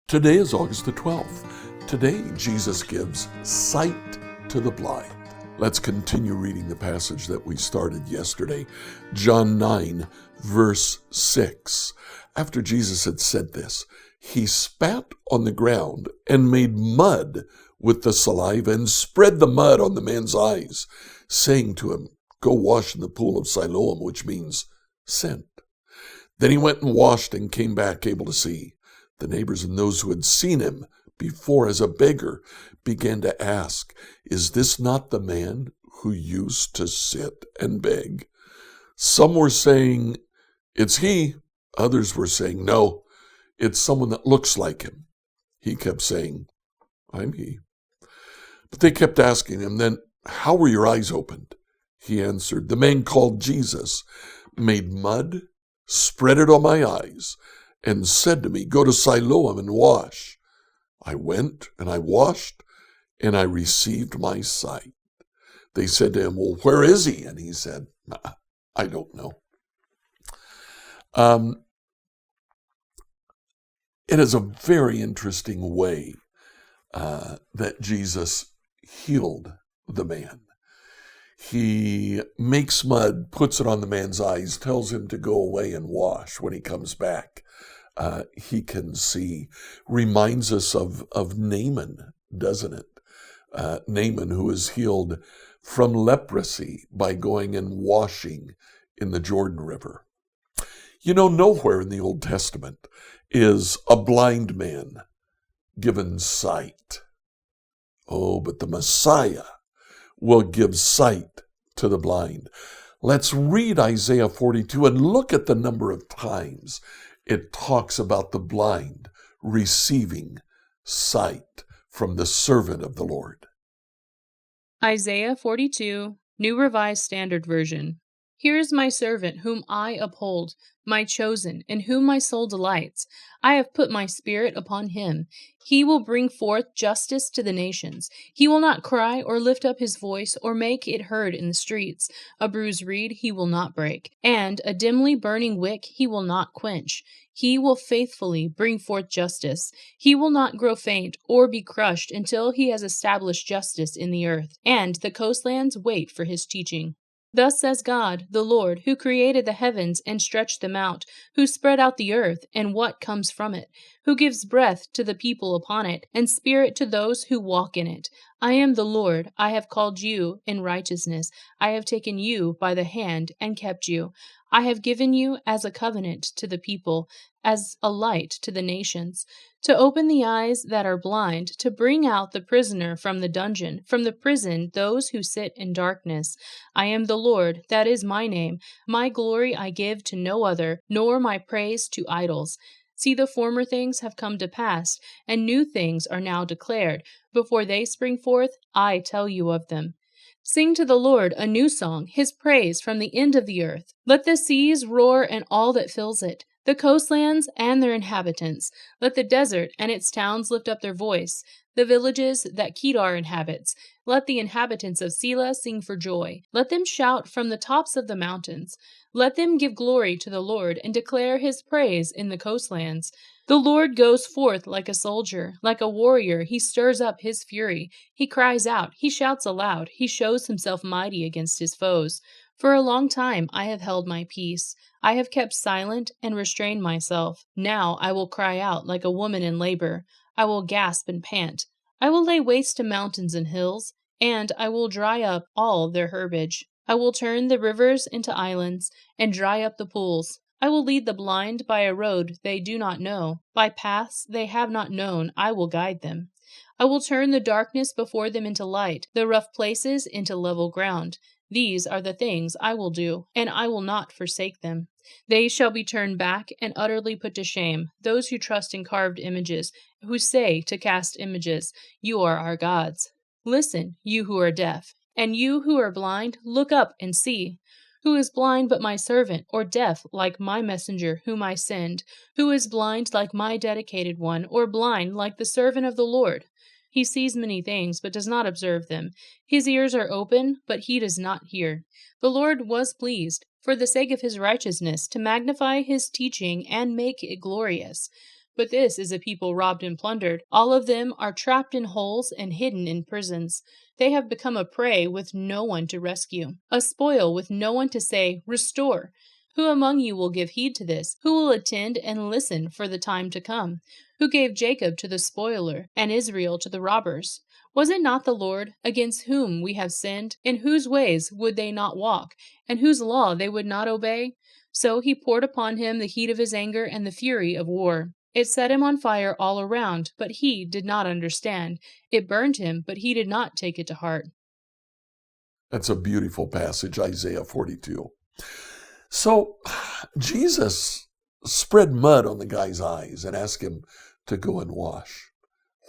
Today is August the 12th. Today, Jesus gives sight to the blind. Let's continue reading the passage that we started yesterday, John 9, verse 6. After Jesus had said this, he spat on the ground and made mud with the saliva and spread the mud on the man's eyes, saying to him, "Go wash in the pool of Siloam," which means sent. Then he went and washed and came back able to see. The neighbors and those who had seen him before as a beggar began to ask, "Is this not the man who used to sit and beg?" Some were saying, "It's he." Others were saying, "No, it's someone that looks like him." He kept saying, "I'm he." But they kept asking him, "Then how were your eyes opened?" He answered, "The man called Jesus made mud, spread it on my eyes, and said to me, 'Go to Siloam and wash.' I went and I washed, and I received my sight." They said to him, "Well, where is he?" And he said, "I don't know." It is a very interesting way that Jesus healed the man. He makes mud, puts it on the man's eyes, tells him to go away and wash. When he comes back, he can see. Reminds us of Naaman, doesn't it? Naaman, who is healed from leprosy by going and washing in the Jordan River. You know, nowhere in the Old Testament is a blind man given sight. Oh, but the Messiah will give sight to the blind. Let's read Isaiah 42 and look at the number of times it talks about the blind receiving sight from the servant of the Lord. Isaiah 42, New Revised Standard Version. "Here is my servant whom I uphold, my chosen, in whom my soul delights. I have put my spirit upon him. He will bring forth justice to the nations. He will not cry or lift up his voice or make it heard in the streets. A bruised reed he will not break, and a dimly burning wick he will not quench. He will faithfully bring forth justice. He will not grow faint or be crushed until he has established justice in the earth, and the coastlands wait for his teaching. Thus says God, the Lord, who created the heavens and stretched them out, who spread out the earth and what comes from it, who gives breath to the people upon it, and spirit to those who walk in it. I am the Lord, I have called you in righteousness. I have taken you by the hand and kept you. I have given you as a covenant to the people, as a light to the nations, to open the eyes that are blind, to bring out the prisoner from the dungeon, from the prison those who sit in darkness. I am the Lord, that is my name. My glory I give to no other, nor my praise to idols. See, the former things have come to pass, and new things are now declared. Before they spring forth, I tell you of them. Sing to the Lord a new song, his praise from the end of the earth. Let the seas roar and all that fills it, the coastlands and their inhabitants. Let the desert and its towns lift up their voice, the villages that Kedar inhabits. Let the inhabitants of Selah sing for joy. Let them shout from the tops of the mountains. Let them give glory to the Lord and declare his praise in the coastlands. The Lord goes forth like a soldier, like a warrior. He stirs up his fury. He cries out, he shouts aloud, he shows himself mighty against his foes. For a long time I have held my peace. I have kept silent and restrained myself. Now I will cry out like a woman in labor. I will gasp and pant. I will lay waste to mountains and hills, and I will dry up all their herbage. I will turn the rivers into islands and dry up the pools. I will lead the blind by a road they do not know. By paths they have not known, I will guide them. I will turn the darkness before them into light, the rough places into level ground. These are the things I will do, and I will not forsake them. They shall be turned back and utterly put to shame, those who trust in carved images, who say to cast images, "You are our gods." Listen, you who are deaf, and you who are blind, look up and see. Who is blind but my servant, or deaf like my messenger whom I send? Who is blind like my dedicated one, or blind like the servant of the Lord? He sees many things, but does not observe them. His ears are open, but he does not hear. The Lord was pleased, for the sake of his righteousness, to magnify his teaching and make it glorious. But this is a people robbed and plundered. All of them are trapped in holes and hidden in prisons. They have become a prey with no one to rescue, a spoil with no one to say, "Restore." Who among you will give heed to this? Who will attend and listen for the time to come? Who gave Jacob to the spoiler, and Israel to the robbers? Was it not the Lord, against whom we have sinned, in whose ways would they not walk, and whose law they would not obey? So he poured upon him the heat of his anger and the fury of war. It set him on fire all around, but he did not understand. It burned him, but he did not take it to heart. That's a beautiful passage, Isaiah 42. So Jesus spread mud on the guy's eyes and asked him to go and wash.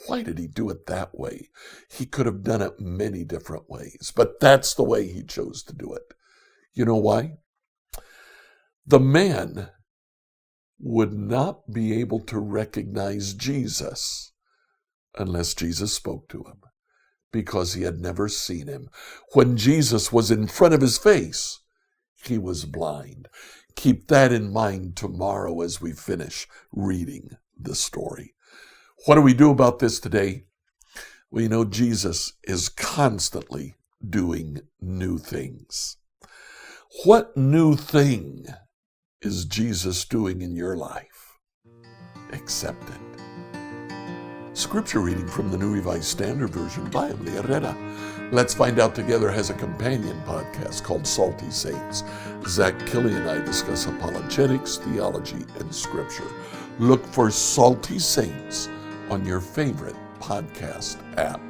Why did he do it that way? He could have done it many different ways, but that's the way he chose to do it. You know why? The man would not be able to recognize Jesus unless Jesus spoke to him, because he had never seen him. When Jesus was in front of his face, he was blind. Keep that in mind tomorrow as we finish reading the story. What do we do about this today? Well, you know, Jesus is constantly doing new things. What new thing is Jesus doing in your life? Accept it. Scripture reading from the New Revised Standard Version by Emily Herrera. Let's Find Out Together has a companion podcast called Salty Saints. Zach Kelly and I discuss apologetics, theology, and Scripture. Look for Salty Saints on your favorite podcast app.